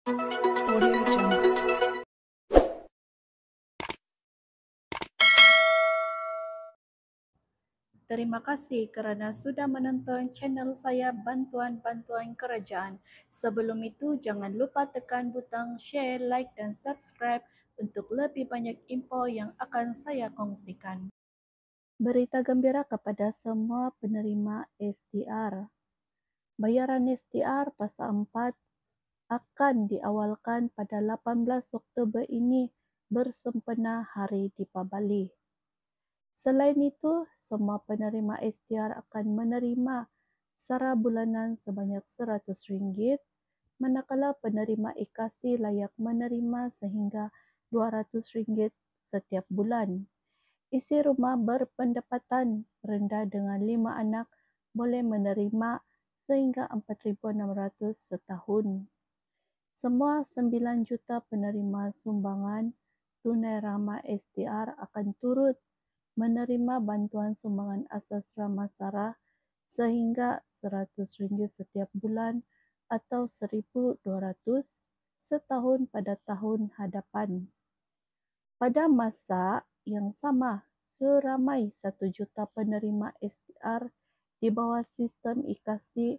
Audio Jungle. Terima kasih kerana sudah menonton channel saya Bantuan-Bantuan Kerajaan. Sebelum itu, jangan lupa tekan butang share, like dan subscribe untuk lebih banyak info yang akan saya kongsikan. Berita gembira kepada semua penerima SDR. Bayaran SDR Fasa 4 akan diawalkan pada 18 Oktober ini bersempena Hari Deepavali. Selain itu, semua penerima SDR akan menerima sara bulanan sebanyak RM100, manakala penerima IKASI layak menerima sehingga RM200 setiap bulan. Isi rumah berpendapatan rendah dengan 5 anak boleh menerima sehingga RM4,600 setahun. Semua 9 juta penerima sumbangan tunai ramah SDR akan turut menerima bantuan sumbangan asas ramah sara sehingga RM100 setiap bulan atau RM1,200 setahun pada tahun hadapan. Pada masa yang sama, seramai 1 juta penerima SDR di bawah sistem IKASI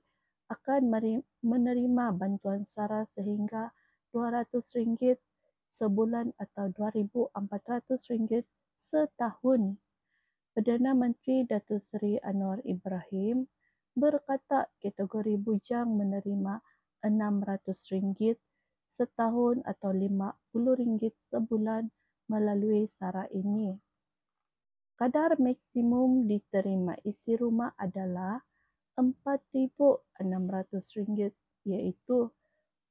akan menerima bantuan sara sehingga RM200 sebulan atau RM2,400 setahun. Perdana Menteri Datuk Seri Anwar Ibrahim berkata kategori bujang menerima RM600 setahun atau RM50 sebulan melalui sara ini. Kadar maksimum diterima isi rumah adalah RM4,600 iaitu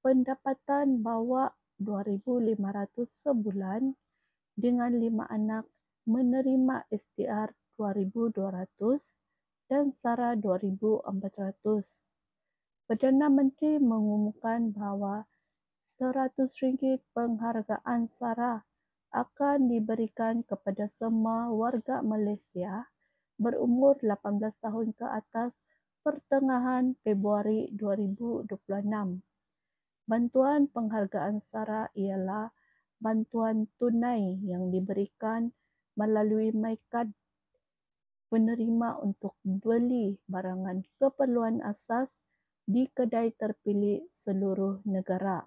pendapatan bawah RM2,500 sebulan dengan 5 anak menerima SDR RM2,200 dan sara RM2,400. Perdana Menteri mengumumkan bahawa RM100 penghargaan sara akan diberikan kepada semua warga Malaysia berumur 18 tahun ke atas pertengahan Februari 2026. Bantuan penghargaan sara ialah bantuan tunai yang diberikan melalui MyKad penerima untuk beli barangan keperluan asas di kedai terpilih seluruh negara.